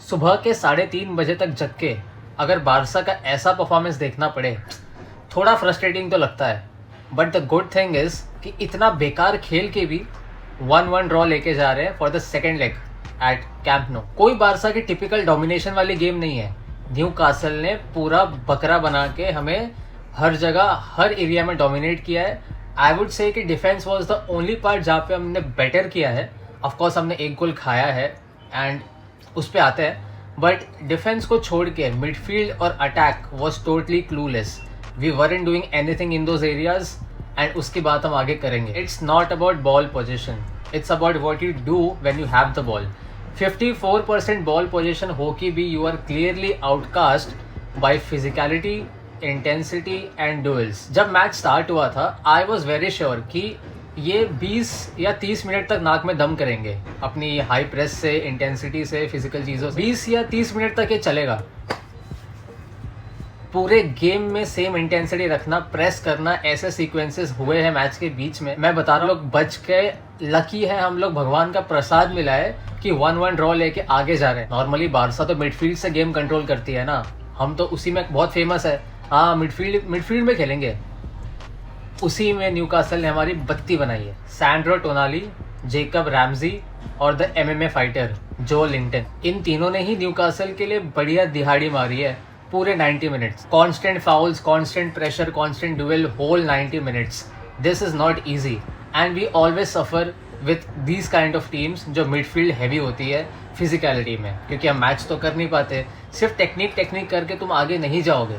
सुबह के 3:30 बजे तक जग के अगर बारसा का ऐसा परफॉर्मेंस देखना पड़े, थोड़ा फ्रस्ट्रेटिंग तो लगता है। But the good thing is कि इतना बेकार खेल के भी 1-1 ड्रॉ लेके जा रहे हैं for the second leg at Camp Nou. कोई बारसा की टिपिकल डोमिनेशन वाली गेम नहीं है। न्यू कासल ने पूरा बकरा बना के हमें हर जगह हर एरिया में डोमिनेट किया है। आई वुड से कि defence was the only part जहाँ पे हमने बेटर किया है। ऑफकोर्स हमने एक गोल खाया है एंड उस पर आते हैं, बट डिफेंस को छोड़ के मिडफील्ड और attack was totally clueless. We weren't doing anything in those areas and उसकी बात हम आगे करेंगे। It's not about ball possession, it's about what you do when you have the ball. 54% ball possession हो कि भी you are clearly outclassed by physicality, intensity and duels. जब match start हुआ था आई वॉज वेरी श्योर कि ये 20 या 30 minute तक नाक में दम करेंगे अपनी हाई प्रेस से, इंटेंसिटी से, फिजिकल चीज़ों से। 20 या 30 मिनट तक ये चलेगा। पूरे गेम में सेम इंटेंसिटी रखना, प्रेस करना, ऐसे सीक्वेंसेस हुए हैं मैच के बीच में। मैं बता रहा हूँ, लोग बच के लकी है, हम लोग भगवान का प्रसाद मिला है कि 1-1 ड्रॉ लेके आगे जा रहे हैं। नॉर्मली बारसा तो मिडफील्ड से गेम कंट्रोल करती है ना, हम तो उसी में बहुत फेमस है। हाँ, मिडफील्ड में खेलेंगे, उसी में न्यूकासल ने हमारी बत्ती बनाई है। सैंड्रो टोनाली, जेकब रैमजी और द एमएमए फाइटर जो लिंटन, इन तीनों ने ही न्यूकासल के लिए बढ़िया दिहाड़ी मारी है पूरे 90 minutes. Constant fouls, constant pressure, constant duel, whole 90 minutes. This is not easy and we always suffer with these kind of teams जो मिडफील्ड हैवी होती है फिजिकलिटी में, क्योंकि हम मैच तो कर नहीं पाते। सिर्फ टेक्निक करके तुम आगे नहीं जाओगे।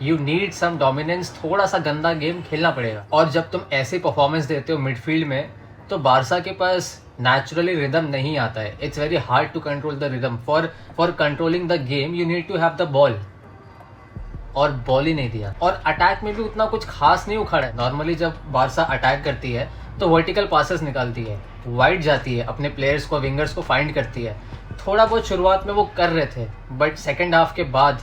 यू नीड सम डोमिनेंस, थोड़ा सा गंदा गेम खेलना पड़ेगा। और जब तुम ऐसी परफॉर्मेंस देते हो मिडफील्ड में, तो बारसा के पास नेचुरली रिदम नहीं आता है। It's very hard to control the rhythm. For controlling the game you need to have the ball, और बॉल ही नहीं दिया। और अटैक में भी उतना कुछ खास नहीं उखाड़ा है। नॉर्मली जब बारसा अटैक करती है तो वर्टिकल पासेस निकालती है, वाइड जाती है, अपने प्लेयर्स को, विंगर्स को फाइंड करती है। थोड़ा बहुत शुरुआत में वो कर रहे थे, बट सेकेंड हाफ के बाद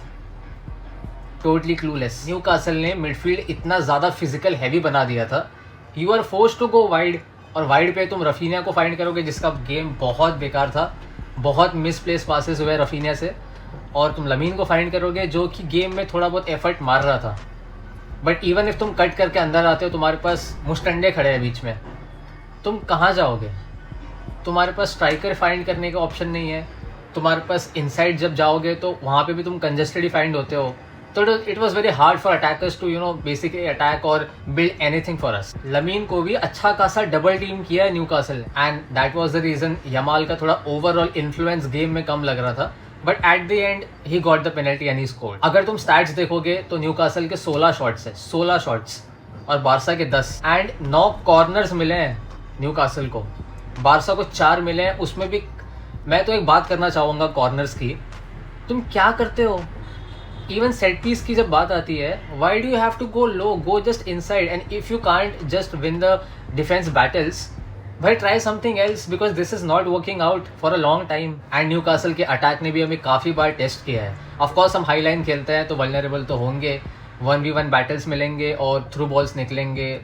टोटली क्लूलेस। न्यूकासल ने मिडफील्ड इतना ज़्यादा फिजिकल हैवी बना दिया था, you are forced to go wide. और वाइड पे तुम रफीनिया को फाइंड करोगे जिसका गेम बहुत बेकार था, बहुत मिसप्लेस पासेस हुए रफीनिया से। और तुम लमीन को फाइंड करोगे जो कि गेम में थोड़ा बहुत एफर्ट मार रहा था। बट इवन इफ तुम कट करके अंदर आते हो, तुम्हारे पास मुस्टंडे खड़े हैं बीच में, तुम कहाँ जाओगे? तुम्हारे पास स्ट्राइकर फाइंड करने का ऑप्शन नहीं है। तुम्हारे पास इनसाइड जब जाओगे तो वहाँ पे भी तुम कंजेस्टेड ही फाइंड होते हो। तो it was very hard for attackers to basically attack और build anything for us. Lamine को भी अच्छा खासा डबल टीम किया है Newcastle and that was the reason Yamal का थोड़ा ओवरऑल इन्फ्लुएंस गेम में कम लग रहा था। But at the and he got the penalty and he scored. अगर तुम स्टैट्स देखोगे तो न्यूकासल के 16 शॉट्स है, 16 शॉट्स, और बारसा के 10 एंड 9 कॉर्नर्स मिले हैं न्यूकासल को। बारसा को 4 मिले हैं। उसमें भी मैं तो एक बात करना चाहूँगा कॉर्नर्स की, तुम क्या करते हो? इवन सेट पीस की जब बात आती है, why do you have to go low? Go just inside and if you can't just win the defence battles, भाई try something else, because this is not working out for a long time. And Newcastle के attack ने भी हमें काफ़ी बार test किया है। Of course हम high line खेलते हैं तो वल्नरेबल तो होंगे, 1v1 बैटल्स मिलेंगे और थ्रू बॉल्स निकलेंगे,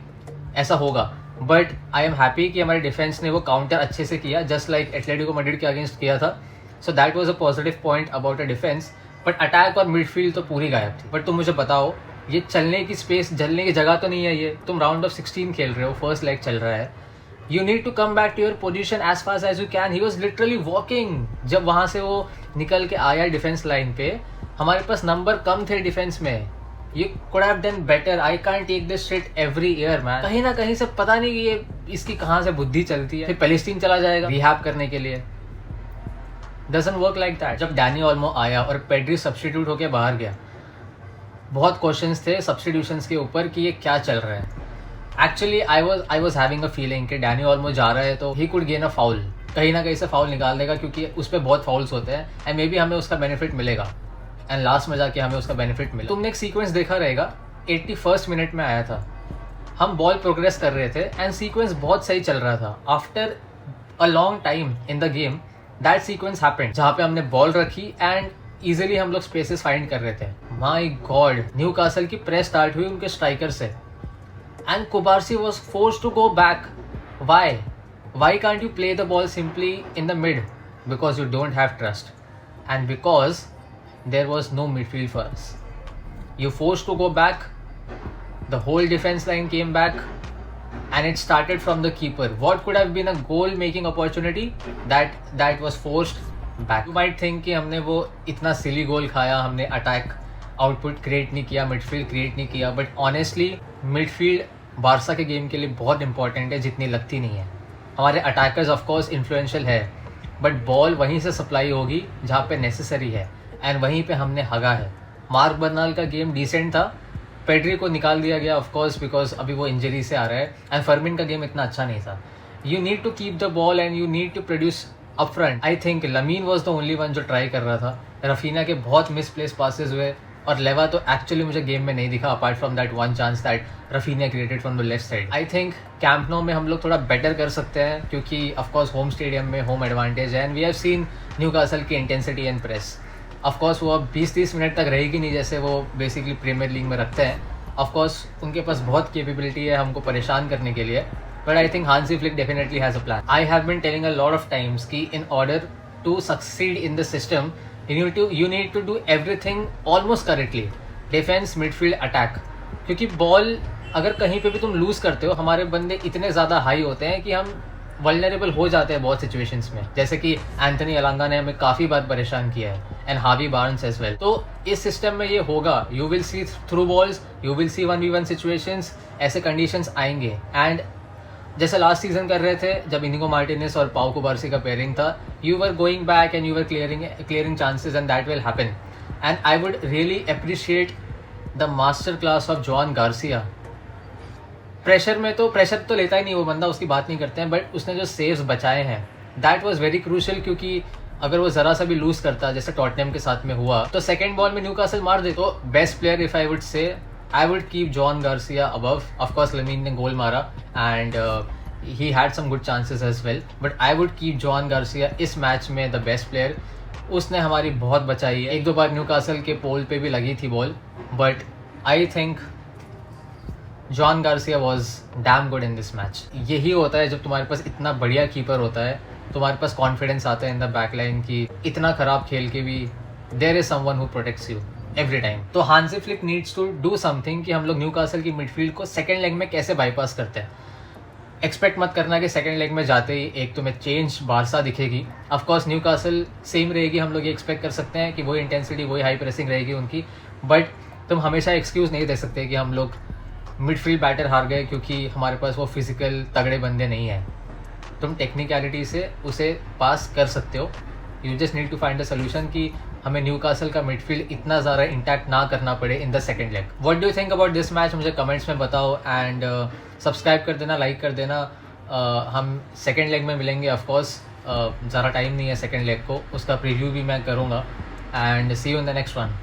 ऐसा होगा। बट आई एम हैप्पी कि हमारे डिफेंस ने वो काउंटर अच्छे से किया, जस्ट लाइक एटलेटिको मैड्रिड के अगेंस्ट किया था। So that was a positive point about a defence. But attack और मिडफील्ड तो पूरी गायब थी। बट तुम मुझे बताओ, ये चलने की स्पेस, जलने की जगह तो नहीं है ये। तुम राउंड ऑफ 16 खेल रहे हो, फर्स्ट लेग चल रहा है, you need to come back to your position as fast as you can. He was literally walking. जब वहाँ से वो निकल के आया डिफेंस लाइन पे, हमारे पास नंबर कम थे डिफेंस में। You could have done better. I can't take this shit every year man. कहीं ना कहीं से पता नहीं कि ये इसकी कहाँ से बुद्धि चलती है। फिर पैलेस्टीन चला जाएगा रिहैब करने के लिए। Doesn't work like that. जब डैनी ओल्मो आया और पेड्री सब्स्टिट्यूट होके बाहर गया, बहुत क्वेश्चंस थे सब्स्टिट्यूशंस के ऊपर कि ये क्या चल रहा है। Actually I was having a feeling कि डैनी ओल्मो जा रहा है तो he could gain a foul, कहीं ना कहीं से फाउल निकाल देगा, क्योंकि उस पर बहुत फाउल्स होते हैं एंड मे बी हमें उसका बेनिफिट मिलेगा एंड लास्ट में जाके हमें उसका बेनिफिट मिला। तुमने एक सीक्वेंस देखा रहेगा, 81st मिनट में आया था, हम बॉल प्रोग्रेस कर रहे थे एंड सीक्वेंस बहुत सही चल रहा था। After a long time in the game that sequence happened, जहाँ पे हमने बॉल रखी एंड इजीली हम लोग स्पेसेस फाइंड कर रहे थे। माय गॉड, न्यूकासल की प्रेस स्टार्ट हुई उनके स्ट्राइकर से and Kubarsi was forced to go back. Why can't you play the ball simply in the mid? Because you don't have trust. and because there was no midfield for us. You forced to go back, the whole defense line came back, and it started from the keeper. What could have been a goal making opportunity that was forced back. You might think कि हमने वो इतना सिली गोल खाया, हमने attack output create नहीं किया, midfield create नहीं किया, बट ऑनेस्टली मिडफील्ड बारसा के गेम के लिए बहुत इंपॉर्टेंट है जितनी लगती नहीं है. हमारे अटैकर्स ऑफकोर्स इन्फ्लुएंशियल है, बट बॉल वहीं से सप्लाई होगी जहाँ पे नेसेसरी है, एंड वहीं पे हमने हगा है. मार्क बर्नाल का गेम डिसेंट था, पेड्री को निकाल दिया गया ऑफकोर्स बिकॉज अभी वो इंजरी से आ रहा है, एंड फर्मिन का गेम इतना अच्छा नहीं था. You need to keep the ball and you need to produce up front. I think Lamine was the only one जो ट्राई कर रहा था. रफीना के बहुत मिसप्लेस पासेस हुए, और लेवा तो एक्चुअली मुझे गेम में नहीं दिखा apart from that one chance that Raphinha created from the left side. I think Camp Nou में हम लोग थोड़ा बेटर कर सकते हैं क्योंकि ऑफकोर्स होम स्टेडियम में होम एडवांटेज है, and we have seen Newcastle की इंटेंसिटी एंड प्रेस. ऑफकोर्स वो अब 20-30 मिनट तक रहेगी नहीं जैसे वो बेसिकली प्रीमियर लीग में रखते हैं. ऑफकोर्स उनके पास बहुत कैपेबिलिटी है हमको परेशान करने के लिए, but I think Hansi Flick definitely has a plan. I have been telling a lot of times कि in order to succeed in the system, you need to do everything almost correctly. Defense, midfield, attack. क्योंकि ball अगर कहीं पे भी तुम loose करते हो, हमारे बंदे इतने ज़्यादा हाई होते हैं कि हम वल्नरेबल हो जाते हैं बहुत सिचुएशंस में, जैसे कि एंथनी अलांगा ने हमें काफ़ी बार परेशान किया है, एंड हावी बार्न्स एज वेल. तो इस सिस्टम में ये होगा, you will see through balls, you will see 1v1 situations, ऐसे कंडीशंस आएंगे. एंड जैसे लास्ट सीजन कर रहे थे जब इनिगो मार्टिनेज और पाउ कुबार्सी का पेयरिंग था, you were going back and you were clearing chances, and that will happen. And I would really appreciate the master class of John Garcia. Pressure तो लेता ही नहीं वो बंदा, उसकी बात नहीं करते हैं, बट उसने जो सेव्स बचाए हैं दैट वाज वेरी क्रूशियल. क्योंकि अगर वो ज़रा सा भी लूज करता जैसे टॉटनहम के साथ में हुआ तो सेकंड बॉल में न्यूकासल मार दे. तो best player if I would say, I would keep John Garcia above. Of course, Lamine ने गोल मारा and he had some good chances as well. But I would keep John Garcia इस match में the best player. उसने हमारी बहुत बचाई है. एक दो बार न्यूकासल के पोल पे भी लगी थी ball, but I think John Garcia was damn good in this match. यही होता है जब तुम्हारे पास इतना बढ़िया कीपर होता है, तुम्हारे पास कॉन्फिडेंस आता है इन द बैक लाइन की इतना खराब खेल के भी there is someone who protects you every time. तो Hansi Flick needs to do something कि हम लोग न्यूकासल की मिडफील्ड को सेकंड लेग में कैसे बाईपास करते हैं. एक्सपेक्ट मत करना कि सेकंड लेग में जाते ही एक तुम्हें चेंज बारसा दिखेगी. ऑफकोर्स न्यूकासल सेम रहेगी, हम लोग ये एक्सपेक्ट कर सकते हैं कि वही इंटेंसिटी वही हाई प्रेसिंग रहेगी उनकी, बट तुम हमेशा एक्सक्यूज़ नहीं दे सकते कि हम लोग मिडफील्ड बैटर हार गए क्योंकि हमारे पास वो फिजिकल तगड़े बंदे नहीं हैं. तुम टेक्निकलिटी से उसे पास कर सकते हो. You just need to find a solution कि हमें न्यूकासल का मिडफील्ड इतना ज़्यादा इंटैक्ट ना करना पड़े in the second leg. What do you think about this match मुझे कमेंट्स में बताओ, एंड सब्सक्राइब कर देना, लाइक कर देना. हम सेकंड लेग में मिलेंगे. ऑफकोर्स ज़्यादा टाइम नहीं है सेकंड लेग को, उसका प्रीव्यू भी मैं करूँगा, and see you in the next one.